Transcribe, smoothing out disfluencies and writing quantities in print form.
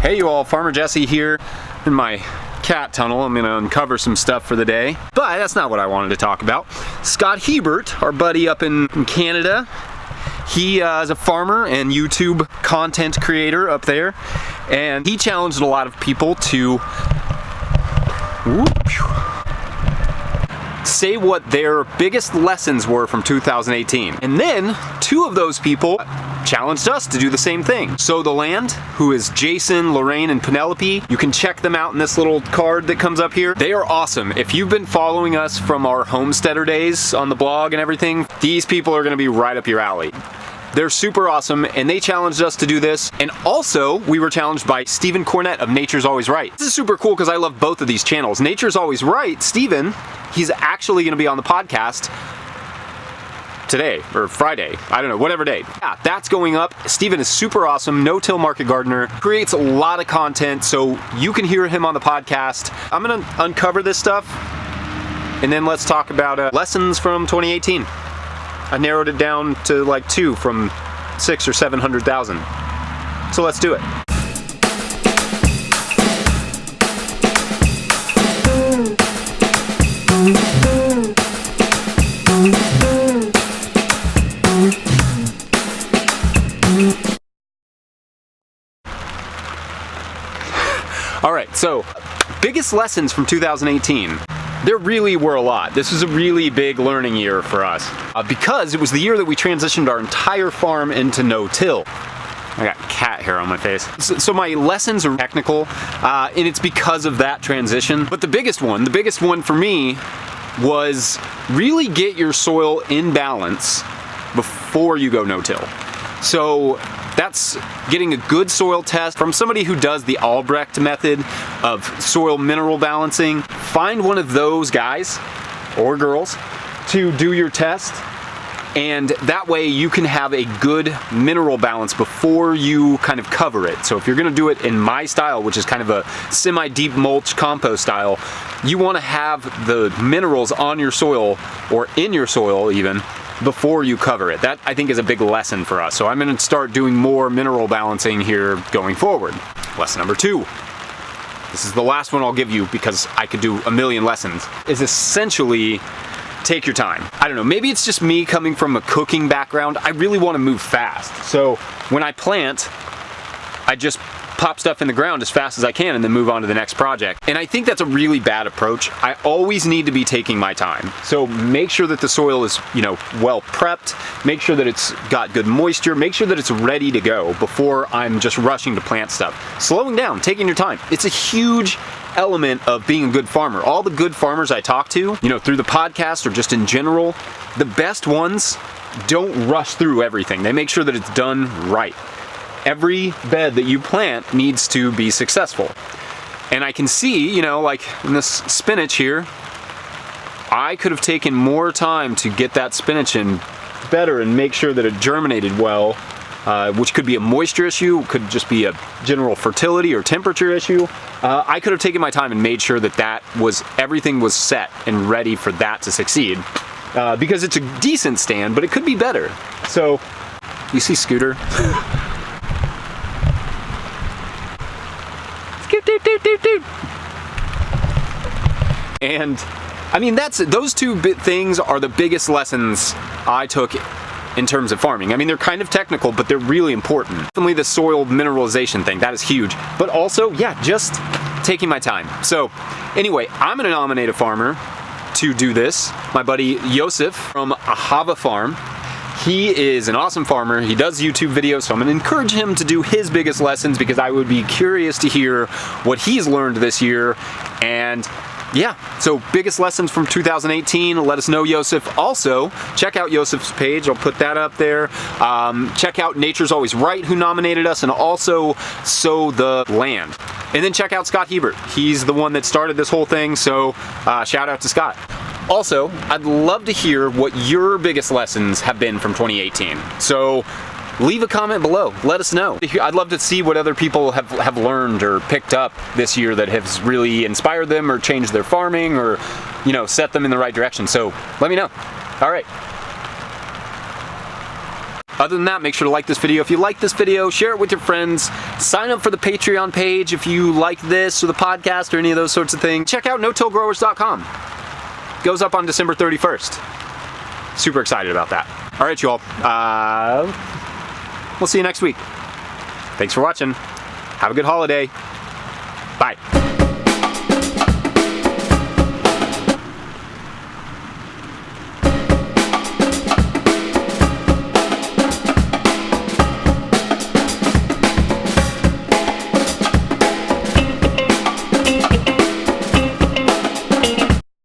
Hey you all, Farmer Jesse here in my cat tunnel. I'm gonna uncover some stuff for the day, but that's not what I wanted to talk about. Scott Hebert, our buddy up in Canada, he is a farmer and YouTube content creator up there, and he challenged a lot of people to say what their biggest lessons were from 2018. And then two of those people challenged us to do the same thing. So the Land, who is Jason, Lorraine, and Penelope, you can check them out in this little card that comes up here. They are awesome. If you've been following us from our homesteader days on the blog and everything, these people are gonna be right up your alley. They're super awesome, and they challenged us to do this. And also, we were challenged by Stephen Cornett of Nature's Always Right. This is super cool because I love both of these channels. Nature's Always Right, Stephen, he's actually gonna be on the podcast today, or Friday, I don't know, whatever day. Yeah, that's going up. Stephen is super awesome, no-till market gardener, creates a lot of content, so you can hear him on the podcast. I'm gonna uncover this stuff, and then let's talk about lessons from 2018. I narrowed it down to like 2 from 600,000 or 700,000. So let's do it. All right, so biggest lessons from 2018. There really were a lot. This was a really big learning year for us because it was the year that we transitioned our entire farm into no-till. I got cat hair on my face. So my lessons are technical, and it's because of that transition. But the biggest one for me was really get your soil in balance before you go no-till. So that's getting a good soil test from somebody who does the Albrecht method of soil mineral balancing. Find one of those guys or girls to do your test, and that way you can have a good mineral balance before you kind of cover it. So if you're gonna do it in my style, which is kind of a semi-deep mulch compost style, you wanna have the minerals on your soil, or in your soil even, before you cover it. That, I think, is a big lesson for us. So I'm gonna start doing more mineral balancing here going forward. Lesson number 2. This is the last one I'll give you because I could do a million lessons, is essentially take your time. I don't know, maybe it's just me coming from a cooking background. I really wanna move fast. So when I plant, I just pop stuff in the ground as fast as I can and then move on to the next project. And I think that's a really bad approach. I always need to be taking my time. So make sure that the soil is, well prepped, make sure that it's got good moisture, make sure that it's ready to go before I'm just rushing to plant stuff. Slowing down, taking your time. It's a huge element of being a good farmer. All the good farmers I talk to, through the podcast or just in general, the best ones don't rush through everything. They make sure that it's done right. Every bed that you plant needs to be successful. And I can see, like in this spinach here, I could have taken more time to get that spinach in better and make sure that it germinated well, which could be a moisture issue, could just be a general fertility or temperature issue. I could have taken my time and made sure that everything was set and ready for that to succeed. Because it's a decent stand, but it could be better. So, you see Scooter? And I mean, those two things are the biggest lessons I took in terms of farming. I mean, they're kind of technical, but they're really important. Definitely the soil mineralization thing, that is huge. But also, yeah, just taking my time. So anyway, I'm gonna nominate a farmer to do this. My buddy Joseph from Ahava Farm. He is an awesome farmer. He does YouTube videos, so I'm gonna encourage him to do his biggest lessons because I would be curious to hear what he's learned this year. And yeah, so biggest lessons from 2018, let us know, Joseph. Also, check out Joseph's page, I'll put that up there. Check out Nature's Always Right, who nominated us, and also Sow the Land. And then check out Scott Hebert. He's the one that started this whole thing, so shout out to Scott. Also, I'd love to hear what your biggest lessons have been from 2018. So leave a comment below, let us know. I'd love to see what other people have learned or picked up this year that has really inspired them or changed their farming or, set them in the right direction. So let me know. All right. Other than that, make sure to like this video. If you like this video, share it with your friends. Sign up for the Patreon page if you like this or the podcast or any of those sorts of things. Check out no-tillgrowers.com. Goes up on December 31st. Super excited about that. All right, you all. We'll see you next week. Thanks for watching. Have a good holiday. Bye.